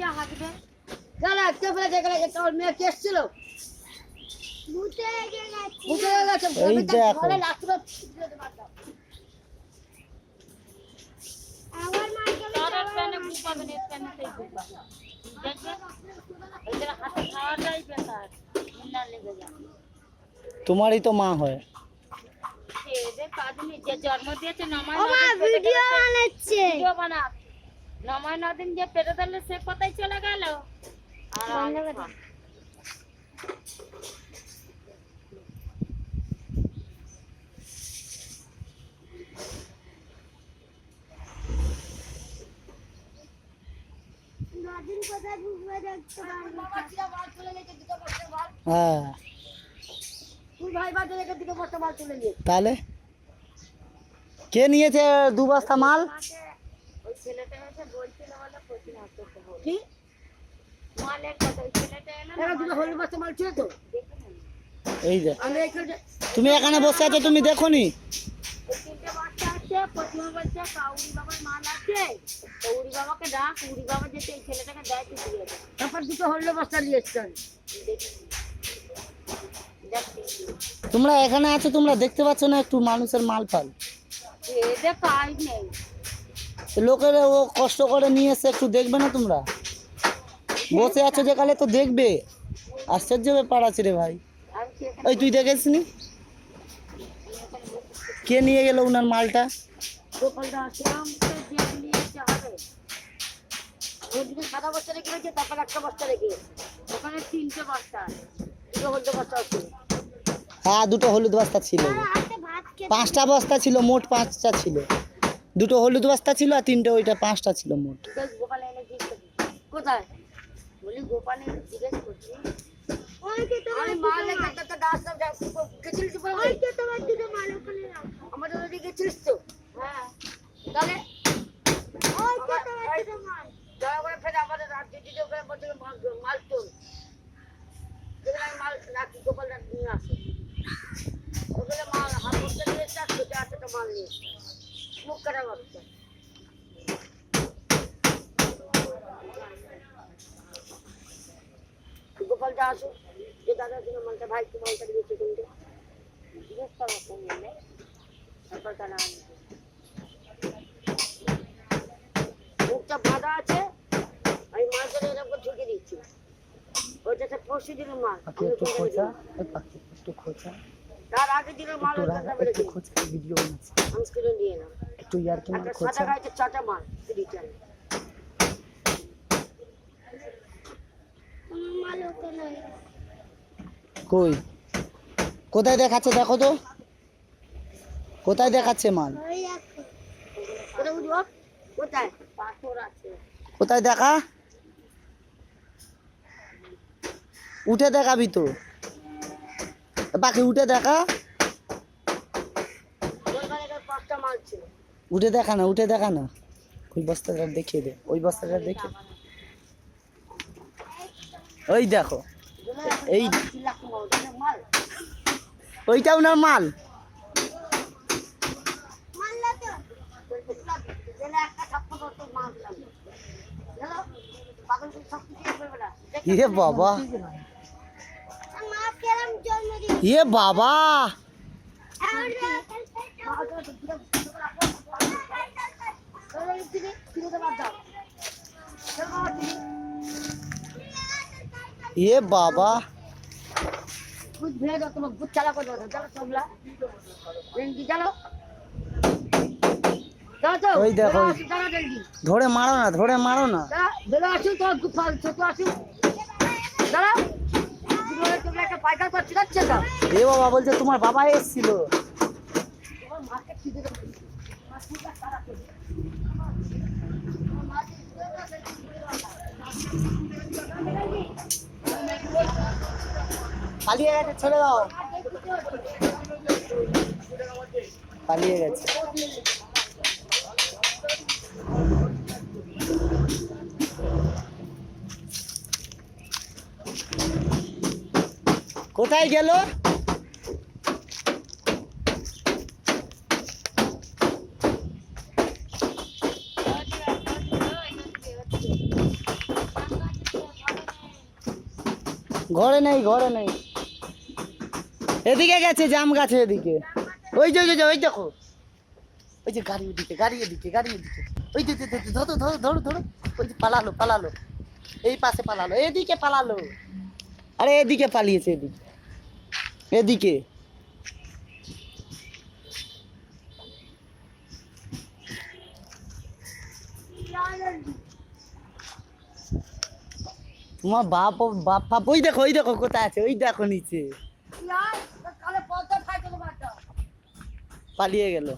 কে হাঁকবে? যারা কে ফেলে দেখলে এটা ওর মেয়ে কেস ছিল ভূতে গেছে। বুঝে গেছে এই দেখো। বলে লাস্টে আমার মাকে তার প্যানে ঘুমাবে না, প্যানেতেই ঘুমাবে। দেখবে এদের হাতে খাওয়াটাই বেকার, না লেগে যায়। তোমারই তো মা হয়। এদের কাজ নেই, যে জন্ম দিয়েছে নমায় ও মা ভিডিও বানাচ্ছে। ভিডিও বানা, নমায় নদিন যে পেটে দিলে সে কোথায় চলে গেল। বন্ধ করে। নদিন কোথায় ঢুকবে দেখতে পারবো। বাবা চিরা মাল তুলে নিয়ে দুটো বস্তা মাল হ্যাঁ তুই ভাই বাদ রেখে দুটো বস্তা মাল তুলে নিয়ে তাহলে কে নিয়েছে 2 বস্তা মাল? ওই ছেলেটা এসে বলছিল বলে প্রতি হাতে হবে কি মালের কথা। ওই ছেলেটা এলো না, এরা দুটো হলুদ বস্তা মাল ছিল তো দেখে নেন। এই যে আমি এখানে তুমি এখানে বসে আছো, তুমি দেখোনি? ওই 3টে বাচ্চা আছে, প্রতিমা বলছে কাউরি বাবার মাল আছে, তো উড়ি বাবাকে ডাক, উড়ি বাবা যেতে এই ছেলেটাকে দেয় তো দিয়ে দেয়। তারপর দুটো হলুদ বস্তা নিয়ে এসছেন তোমরা এখানে আছো, তোমরা দেখতে পাচ্ছ না একটু মানুষের মাল ফাল? এদের কাজ নেই। লোকের ও কষ্ট করে নিয়ে এসে একটু দেখবে না তোমরা? বসে আছো যেখানে তো দেখবে। আশ্চর্য ব্যাপার আছে রে ভাই। আমি কি এখানে ওই তুই দেখেছিস কে নিয়ে গেল উনার মালটা? গোপালটা আছে আমকে যে নিয়েছে হবে। ওদিকে সাদা বস্তা রেখে গেছে তারপর একটা বস্তা রেখে গেছে ওখানে 3টে বাচ্চা আছে। দুটো হলুদ বস্তা আছে হ্যাঁ 2টো হলুদ বস্তা ছিল। হাতে ভাত খেতে 5টা বস্তা ছিল, মোট 5টা ছিল। 2টো হলুদ বস্তা ছিল আর 3টে, ওইটা 5টা ছিল মোট। দেখ গোপাল এনে জিজ্ঞেস করছি। কোথায় বলি গোপাল এনে জিজ্ঞেস করছি। ওই যে তোমার আমি মাল রেখে একটা ডাস গেছিলিস তো ওই যে তোমার দুটো মাল ওখানে রাখো। আমাদের ওদিকে গেছিলিস তো হ্যাঁ তাহলে ওই যে তোমার দুটো মাল। দয়া করে ফের আমাদের রাজ্য দিতে ওখানে বলতে মাল তোল যেখানে আমি মাল রাখি গোপাল নিয়ে আসে ওখানে মাল হাত বস্তা নিয়ে এসছে আর ছোটো একটা মাল নিয়ে এসছে মুখ কাটা বাচ্চা গোপালটা আসো যে দাদা তুমি মালটা ভাই তুমি মালটা দিয়েছে কিন্তু জিজ্ঞেস করো কোন এনে, তারপর তারা আনবে। মুখটা বাঁধা আছে আমি মালটা এরকম ঢুকে দিচ্ছি ওইটা একটা পরশু দিনের মাল পাখি একটু খোঁচা, এই পাখি একটু খোঁচা, তার আগে দিনের মাল একটু ওইটা রাখা, বেড়ে একটু খোঁচা, ভিডিও বানাচ্ছি। আমি স্ক্রিনে নিয়ে নাও একটু ইয়ার কি মাল একটা খোঁচা। সাদা গাড়িতে 4টা মাল রিটার্ন আমার মাল ওখানে। কই কোথায় দেখাচ্ছে দেখো তো, কোথায় দেখাচ্ছে মাল? ওই দেখো। কোথায় বুঝবো কোথায় পাথর আছে। কোথায় দেখা? উঠে দেখাবি তো পাখি, উঠে দেখা, ওইখানে 5টা মাল ছিল উঠে দেখা না, উঠে দেখা না। ওই বস্তাটা দেখিয়ে দে, ওই বস্তাটা দেখে। ওই দেখো, এই মাল ওইটা উনার মাল। মাল্লা তো। একটা ছাপ্পা করতে মাল দিলাম জানো পাগল সব কিছু করবে না ইয়ে বাবা, মা কেরম জন্ম দিন। ইয়ে বাবা, ইয়ে বাবা। कुछ भेज दो तुम कुछ चला को दो चलो सबला जल्दी चलो चलो तो ওই দেখো, चलो जल्दी ধরে মারো না, ধরে মারো না। चलो बेलो आसू तो गुफा छोटू आसू चलो तुम्हारे तुमने একটা পাইকার কর চিরাচ্ছে তো এ বাবা বলছে তোমার বাবা এসেছিল। তোমার মাকে খিদে দেবে মাছটা সারা করে পালিয়ে গেছে, ছেড়ে দাও। পালিয়ে গেছে। কোথায় গেল? ঘরে নেই, ঘরে নেই। এদিকে গেছে জাম গাছে এদিকে। ওই যে ওই দেখো, ওই যে গাড়ি ওদিকে, গাড়ি এদিকে, গাড়ি এদিকে। ওই যে ধরো ধরো ধরো ধরো। ওই যে পালালো পালালো, এই পাশে পালালো, এদিকে পালালো। আরে এদিকে পালিয়েছে, এদিকে এদিকে। তোমার বাপ বাপ বাপ ওই দেখো কোথায় আছে, ওই দেখো নিচে তাহলে পদ্মা ফাইটে বাচ্চা পালিয়ে গেল।